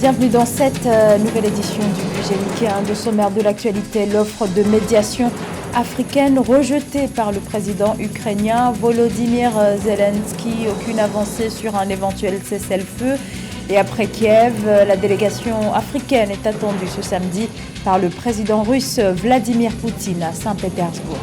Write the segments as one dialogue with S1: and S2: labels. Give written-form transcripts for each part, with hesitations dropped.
S1: Bienvenue dans cette nouvelle édition du budget week-end. Au sommaire de l'actualité, l'offre de médiation africaine rejetée par le président ukrainien Volodymyr Zelensky. Aucune avancée sur un éventuel cessez-le-feu. Et après Kiev, la délégation africaine est attendue ce samedi par le président russe Vladimir Poutine à Saint-Pétersbourg.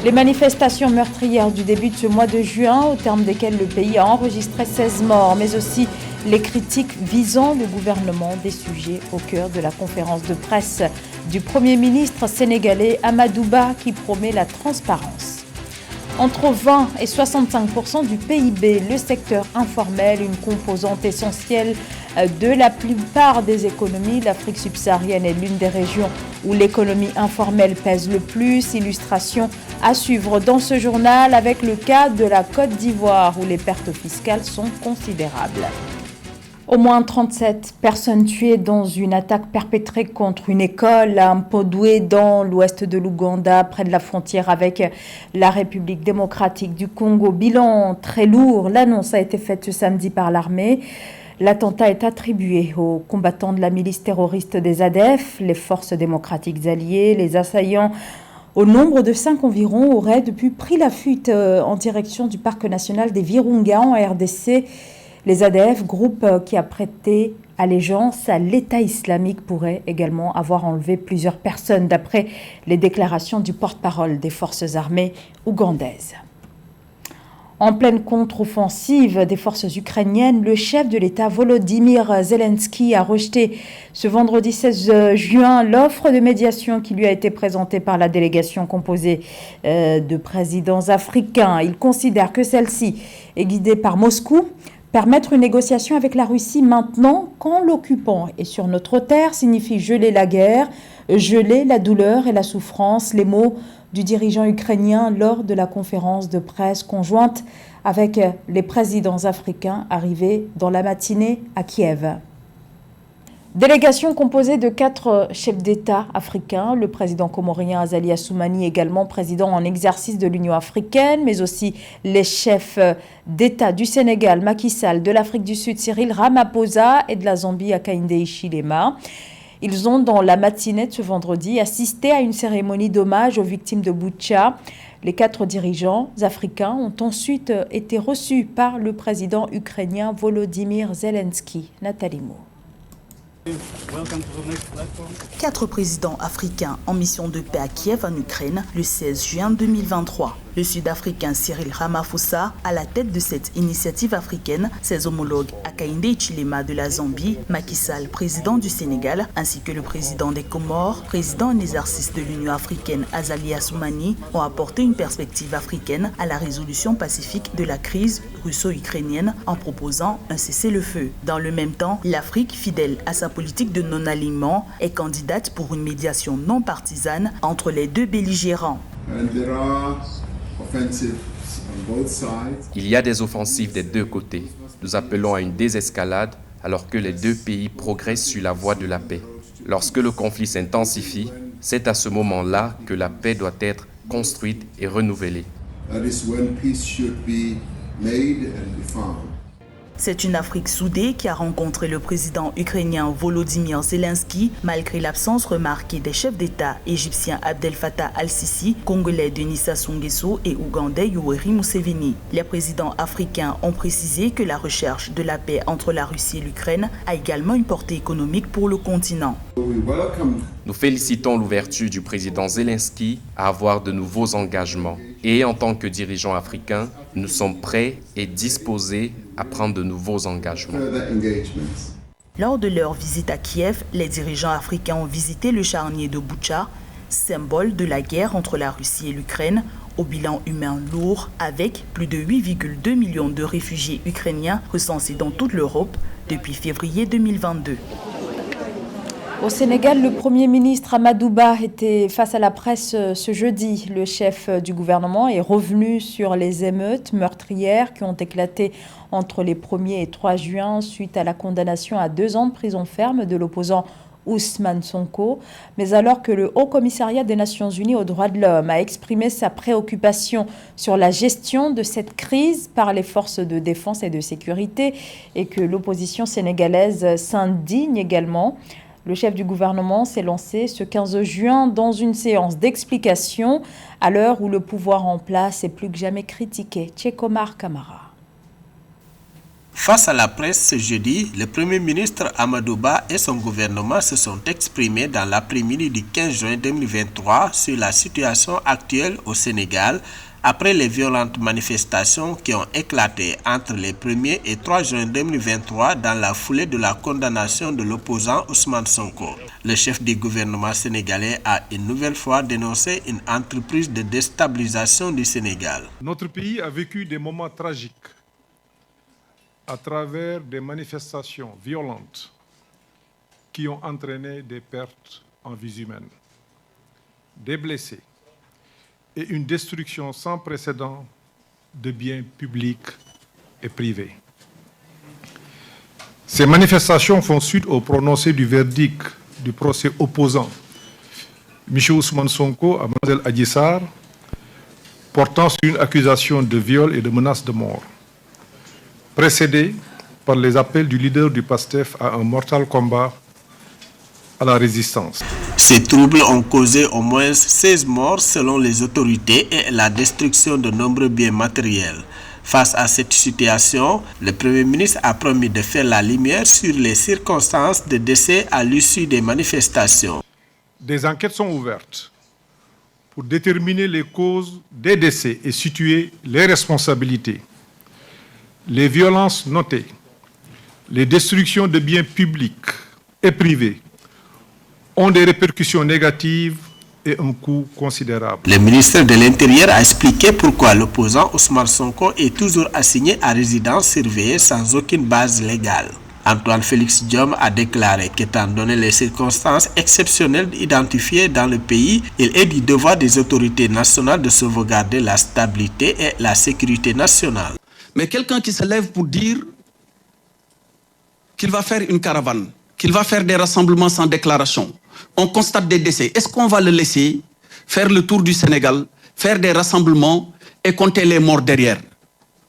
S1: Les manifestations meurtrières du début de ce mois de juin, au terme desquelles le pays a enregistré 16 morts, mais aussi les critiques visant le gouvernement, des sujets au cœur de la conférence de presse du Premier ministre sénégalais Amadou Ba qui promet la transparence. Entre 20 et 65% du PIB, le secteur informel, une composante essentielle de la plupart des économies. L'Afrique subsaharienne est l'une des régions où l'économie informelle pèse le plus. Illustration à suivre dans ce journal avec le cas de la Côte d'Ivoire où les pertes fiscales sont considérables. Au moins 37 personnes tuées dans une attaque perpétrée contre une école à Mpondwe dans l'ouest de l'Ouganda, près de la frontière avec la République démocratique du Congo. Bilan très lourd, l'annonce a été faite ce samedi par l'armée. L'attentat est attribué aux combattants de la milice terroriste des ADF, les forces démocratiques alliées. Les assaillants, au nombre de 5 environ, auraient depuis pris la fuite en direction du parc national des Virunga en RDC. Les ADF, groupe qui a prêté allégeance à l'État islamique, pourraient également avoir enlevé plusieurs personnes, d'après les déclarations du porte-parole des forces armées ougandaises. En pleine contre-offensive des forces ukrainiennes, le chef de l'État Volodymyr Zelensky a rejeté ce vendredi 16 juin l'offre de médiation qui lui a été présentée par la délégation composée de présidents africains. Il considère que celle-ci est guidée par Moscou. Permettre une négociation avec la Russie maintenant, quand l'occupant est sur notre terre, signifie geler la guerre, geler la douleur et la souffrance. Les mots du dirigeant ukrainien lors de la conférence de presse conjointe avec les présidents africains arrivés dans la matinée à Kiev. Délégation composée de 4 chefs d'État africains, le président comorien Azali Assoumani, également président en exercice de l'Union africaine, mais aussi les chefs d'État du Sénégal, Macky Sall, de l'Afrique du Sud, Cyril Ramaphosa, et de la Zambie, Hakainde Hichilema. Ils ont, dans la matinée de ce vendredi, assisté à une cérémonie d'hommage aux victimes de Boutcha. Les 4 dirigeants africains ont ensuite été reçus par le président ukrainien Volodymyr Zelensky. Nathalie Mo.
S2: 4 présidents africains en mission de paix à Kiev en Ukraine le 16 juin 2023. Le Sud-Africain Cyril Ramaphosa, à la tête de cette initiative africaine, ses homologues Hakainde Hichilema de la Zambie, Macky Sall, président du Sénégal, ainsi que le président des Comores, président en exercice de l'Union africaine Azali Assoumani, ont apporté une perspective africaine à la résolution pacifique de la crise russo-ukrainienne en proposant un cessez-le-feu. Dans le même temps, l'Afrique, fidèle à sa politique de non-alignement, est candidate pour une médiation non partisane entre les deux belligérants.
S3: Il y a des offensives des deux côtés. Nous appelons à une désescalade alors que les deux pays progressent sur la voie de la paix. Lorsque le conflit s'intensifie, c'est à ce moment-là que la paix doit être construite et renouvelée.
S2: C'est une Afrique soudée qui a rencontré le président ukrainien Volodymyr Zelensky malgré l'absence remarquée des chefs d'État égyptiens Abdel Fattah al-Sisi, congolais Denis Sassou Nguesso et ougandais Yoweri Museveni. Les présidents africains ont précisé que la recherche de la paix entre la Russie et l'Ukraine a également une portée économique pour le continent.
S3: Nous félicitons l'ouverture du président Zelensky à avoir de nouveaux engagements. Et en tant que dirigeants africains, nous sommes prêts et disposés à prendre de nouveaux engagements.
S2: Lors de leur visite à Kiev, les dirigeants africains ont visité le charnier de Boutcha, symbole de la guerre entre la Russie et l'Ukraine, au bilan humain lourd, avec plus de 8,2 millions de réfugiés ukrainiens recensés dans toute l'Europe depuis février 2022.
S1: Au Sénégal, le Premier ministre Amadou Ba était face à la presse ce jeudi. Le chef du gouvernement est revenu sur les émeutes meurtrières qui ont éclaté entre les 1er et 3 juin suite à la condamnation à 2 ans de prison ferme de l'opposant Ousmane Sonko. Mais alors que le Haut Commissariat des Nations Unies aux droits de l'homme a exprimé sa préoccupation sur la gestion de cette crise par les forces de défense et de sécurité et que l'opposition sénégalaise s'indigne également, le chef du gouvernement s'est lancé ce 15 juin dans une séance d'explication à l'heure où le pouvoir en place est plus que jamais critiqué. Tchekomar Kamara.
S4: Face à la presse ce jeudi, le Premier ministre Amadou Ba et son gouvernement se sont exprimés dans l'après-midi du 15 juin 2023 sur la situation actuelle au Sénégal après les violentes manifestations qui ont éclaté entre les 1er et 3 juin 2023 dans la foulée de la condamnation de l'opposant Ousmane Sonko. Le chef du gouvernement sénégalais a une nouvelle fois dénoncé une entreprise de déstabilisation du Sénégal.
S5: Notre pays a vécu des moments tragiques à travers des manifestations violentes qui ont entraîné des pertes en vies humaines, des blessés et une destruction sans précédent de biens publics et privés. Ces manifestations font suite au prononcé du verdict du procès opposant M. Ousmane Sonko à Mlle Adji Sarr portant sur une accusation de viol et de menace de mort, précédé par les appels du leader du PASTEF à un mortal combat à la résistance.
S4: Ces troubles ont causé au moins 16 morts selon les autorités et la destruction de nombreux biens matériels. Face à cette situation, le Premier ministre a promis de faire la lumière sur les circonstances de décès à l'issue des manifestations.
S5: Des enquêtes sont ouvertes pour déterminer les causes des décès et situer les responsabilités. Les violences notées, les destructions de biens publics et privés ont des répercussions négatives et un coût considérable.
S4: Le ministre de l'Intérieur a expliqué pourquoi l'opposant Ousmane Sonko est toujours assigné à résidence surveillée sans aucune base légale. Antoine Félix Diome a déclaré qu'étant donné les circonstances exceptionnelles identifiées dans le pays, il est du devoir des autorités nationales de sauvegarder la stabilité et la sécurité nationale.
S6: Mais quelqu'un qui se lève pour dire qu'il va faire une caravane, qu'il va faire des rassemblements sans déclaration, on constate des décès. Est-ce qu'on va le laisser faire le tour du Sénégal, faire des rassemblements et compter les morts derrière?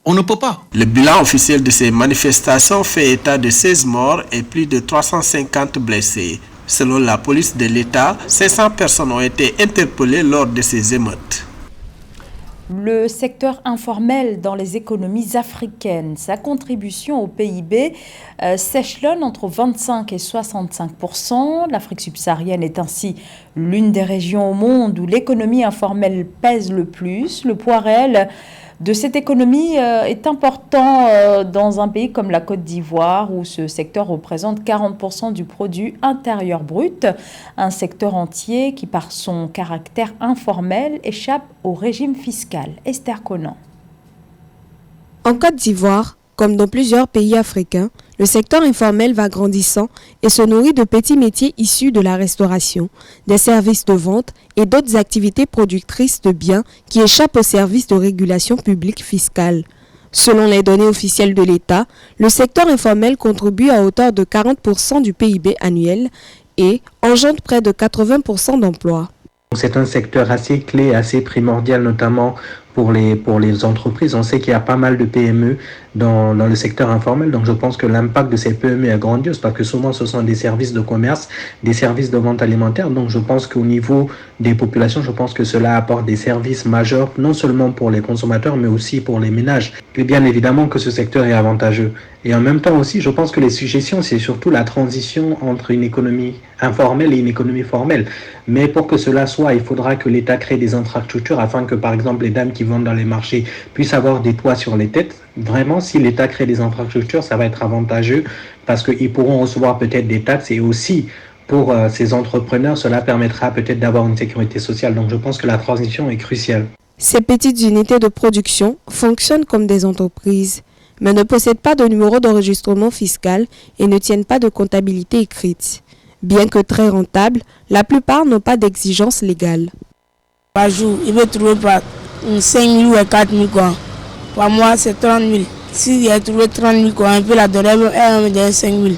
S6: On ne peut pas.
S4: Le bilan officiel de ces manifestations fait état de 16 morts et plus de 350 blessés. Selon la police de l'État, 500 personnes ont été interpellées lors de ces émeutes.
S1: Le secteur informel dans les économies africaines, sa contribution au PIB s'échelonne entre 25 et 65%. L'Afrique subsaharienne est ainsi l'une des régions au monde où l'économie informelle pèse le plus. Le poids réel de cette économie est important dans un pays comme la Côte d'Ivoire où ce secteur représente 40% du produit intérieur brut, un secteur entier qui par son caractère informel échappe au régime fiscal. Esther Conan.
S7: En Côte d'Ivoire, comme dans plusieurs pays africains, le secteur informel va grandissant et se nourrit de petits métiers issus de la restauration, des services de vente et d'autres activités productrices de biens qui échappent aux services de régulation publique fiscale. Selon les données officielles de l'État, le secteur informel contribue à hauteur de 40% du PIB annuel et engendre près de 80% d'emplois.
S8: C'est un secteur assez clé, assez primordial, notamment pour les entreprises. On sait qu'il y a pas mal de PME dans le secteur informel, donc je pense que l'impact de ces PME est grandiose parce que souvent ce sont des services de commerce, des services de vente alimentaire, donc je pense qu'au niveau des populations, je pense que cela apporte des services majeurs, non seulement pour les consommateurs, mais aussi pour les ménages. Et bien évidemment que ce secteur est avantageux. Et en même temps aussi, je pense que les suggestions, c'est surtout la transition entre une économie informelle et une économie formelle. Mais pour que cela soit, il faudra que l'État crée des infrastructures afin que, par exemple, les dames qui vendent dans les marchés puissent avoir des toits sur les têtes. Vraiment, si l'État crée des infrastructures, ça va être avantageux parce qu'ils pourront recevoir peut-être des taxes et aussi pour ces entrepreneurs, cela permettra peut-être d'avoir une sécurité sociale. Donc je pense que la transition est cruciale.
S7: Ces petites unités de production fonctionnent comme des entreprises, mais ne possèdent pas de numéro d'enregistrement fiscal et ne tiennent pas de comptabilité écrite. Bien que très rentables, la plupart n'ont pas d'exigences légales.
S9: Par jour, il veut trouver par 5 000 ou 4 000 quoi. Par mois, c'est 30 000. Si j'ai trouvé 30 000 quoi, un peu la donner, elle me donne 5 000.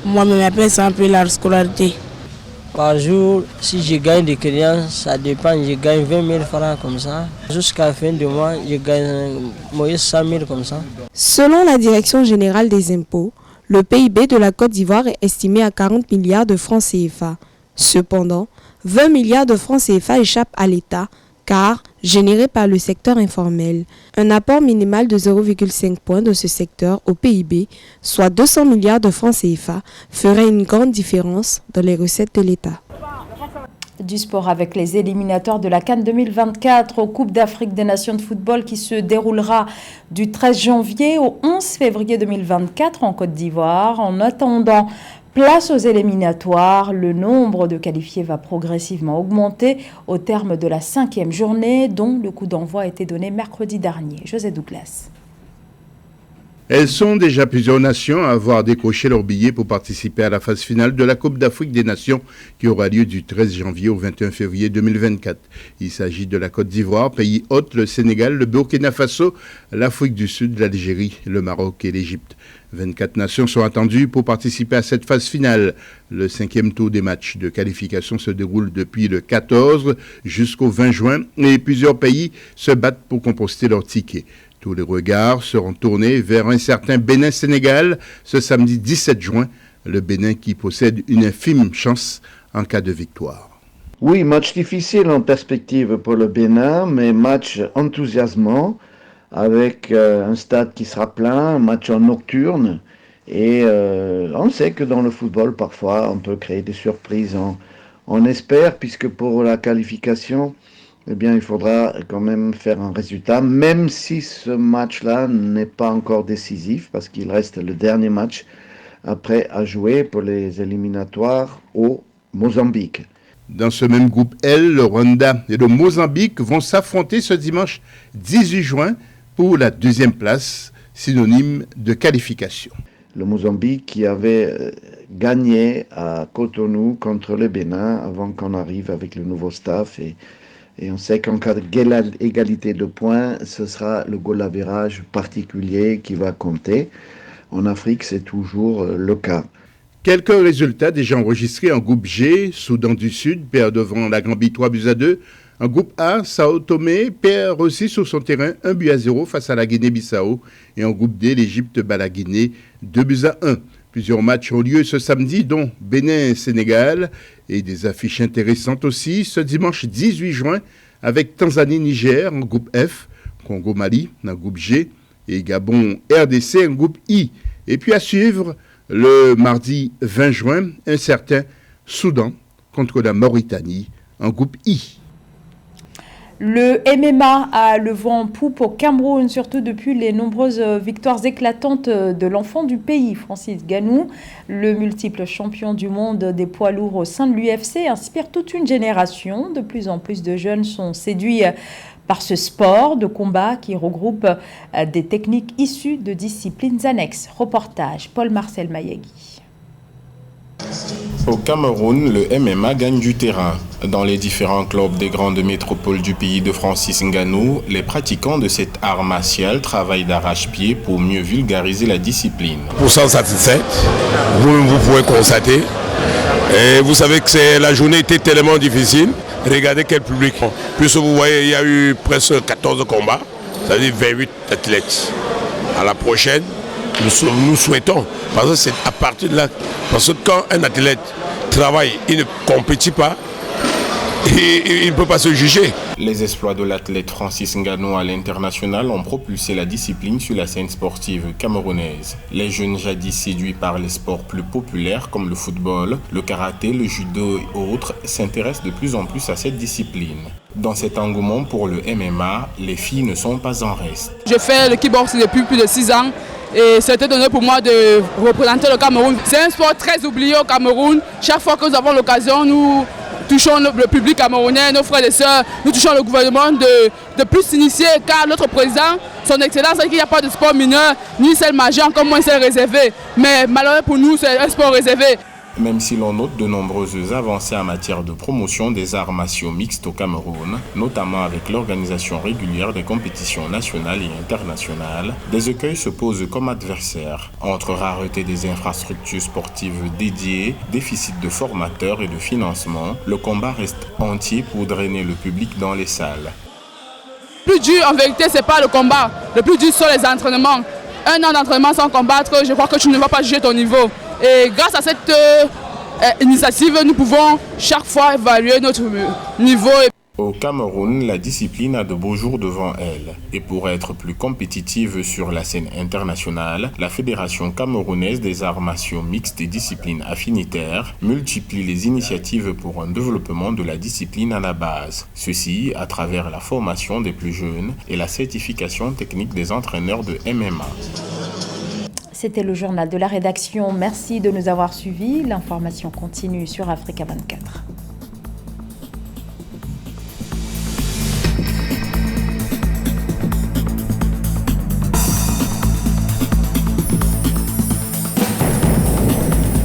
S9: Moi-même, après, c'est un peu la scolarité.
S10: Par jour, si je gagne des clients, ça dépend, je gagne 20 000 francs comme ça. Jusqu'à la fin du mois, je gagne 100 000 comme ça.
S7: Selon la Direction générale des impôts, le PIB de la Côte d'Ivoire est estimé à 40 milliards de francs CFA. Cependant, 20 milliards de francs CFA échappent à l'État, car générés par le secteur informel. Un apport minimal de 0,5 points de ce secteur au PIB, soit 200 milliards de francs CFA, ferait une grande différence dans les recettes de l'État.
S1: Du sport avec les éliminatoires de la CAN 2024 aux Coupes d'Afrique des Nations de football qui se déroulera du 13 janvier au 11 février 2024 en Côte d'Ivoire. En attendant, place aux éliminatoires, le nombre de qualifiés va progressivement augmenter au terme de la 5e journée dont le coup d'envoi a été donné mercredi dernier. José Douglas.
S11: Elles sont déjà plusieurs nations à avoir décroché leur billet pour participer à la phase finale de la Coupe d'Afrique des Nations qui aura lieu du 13 janvier au 21 février 2024. Il s'agit de la Côte d'Ivoire, pays hôte, le Sénégal, le Burkina Faso, l'Afrique du Sud, l'Algérie, le Maroc et l'Égypte. 24 nations sont attendues pour participer à cette phase finale. Le 5e tour des matchs de qualification se déroule depuis le 14 jusqu'au 20 juin et plusieurs pays se battent pour composter leurs tickets. Tous les regards seront tournés vers un certain Bénin-Sénégal ce samedi 17 juin, le Bénin qui possède une infime chance en cas de victoire.
S12: Oui, match difficile en perspective pour le Bénin, mais match enthousiasmant avec un stade qui sera plein, un match en nocturne. Et on sait que dans le football, parfois, on peut créer des surprises. On espère, puisque pour la qualification, eh bien, il faudra quand même faire un résultat, même si ce match-là n'est pas encore décisif, parce qu'il reste le dernier match après à jouer pour les éliminatoires au Mozambique.
S11: Dans ce même groupe L, le Rwanda et le Mozambique vont s'affronter ce dimanche 18 juin pour la 2e place, synonyme de qualification.
S12: Le Mozambique qui avait gagné à Cotonou contre le Bénin avant qu'on arrive avec le nouveau staff et on sait qu'en cas d'égalité de points, ce sera le goal average particulier qui va compter. En Afrique, c'est toujours le cas.
S11: Quelques résultats déjà enregistrés en groupe G. Soudan du Sud perd devant la Gambie 3-2. En groupe A, Sao Tomé perd aussi sur son terrain 1-0 face à la Guinée-Bissau. Et en groupe D, l'Égypte bat la Guinée 2-1. Plusieurs matchs ont lieu ce samedi, dont Bénin-Sénégal, et des affiches intéressantes aussi ce dimanche 18 juin avec Tanzanie-Niger en groupe F, Congo-Mali en groupe G et Gabon-RDC en groupe I. Et puis à suivre, le mardi 20 juin, un certain Soudan contre la Mauritanie en groupe I.
S1: Le MMA a le vent en poupe au Cameroun, surtout depuis les nombreuses victoires éclatantes de l'enfant du pays, Francis Ngannou. Le multiple champion du monde des poids lourds au sein de l'UFC inspire toute une génération. De plus en plus de jeunes sont séduits par ce sport de combat qui regroupe des techniques issues de disciplines annexes. Reportage Paul-Marcel Mayagui.
S13: Au Cameroun, le MMA gagne du terrain. Dans les différents clubs des grandes métropoles du pays de Francis Ngannou, les pratiquants de cet art martial travaillent d'arrache-pied pour mieux vulgariser la discipline.
S14: Pour s'en satisfaire, vous pouvez constater. Et vous savez que la journée était tellement difficile. Regardez quel public. Puisque vous voyez, il y a eu presque 14 combats, c'est-à-dire 28 athlètes. À la prochaine, nous souhaitons, parce que c'est à partir de là, parce que quand un athlète travaille, il ne compétit pas, il ne peut pas se juger.
S13: Les exploits de l'athlète Francis Ngannou à l'international ont propulsé la discipline sur la scène sportive camerounaise. Les jeunes jadis séduits par les sports plus populaires comme le football, le karaté, le judo et autres s'intéressent de plus en plus à cette discipline. Dans cet engouement pour le MMA, les filles ne sont pas en reste.
S15: Je fais le kickbox depuis plus de 6 ans. Et c'était donné pour moi de représenter le Cameroun. C'est un sport très oublié au Cameroun. Chaque fois que nous avons l'occasion, nous touchons le public camerounais, nos frères et sœurs, nous touchons le gouvernement de plus s'initier, car notre président, son excellence, c'est qu'il n'y a pas de sport mineur, ni celle majeur, encore moins celle réservée. Mais malheureusement pour nous, c'est un sport réservé.
S13: Même si l'on note de nombreuses avancées en matière de promotion des arts martiaux mixtes au Cameroun, notamment avec l'organisation régulière des compétitions nationales et internationales, des écueils se posent comme adversaires. Entre rareté des infrastructures sportives dédiées, déficit de formateurs et de financement, le combat reste entier pour drainer le public dans les salles.
S15: Le plus dur en vérité, c'est pas le combat. Le plus dur sont les entraînements. Un an d'entraînement sans combattre, je crois que tu ne vas pas juger ton niveau. Et grâce à cette initiative, nous pouvons chaque fois évaluer notre niveau.
S13: Au Cameroun, la discipline a de beaux jours devant elle. Et pour être plus compétitive sur la scène internationale, la Fédération camerounaise des arts martiaux mixtes et disciplines affinitaires multiplie les initiatives pour un développement de la discipline à la base. Ceci à travers la formation des plus jeunes et la certification technique des entraîneurs de MMA.
S1: C'était le journal de la rédaction. Merci de nous avoir suivis. L'information continue sur Africa 24.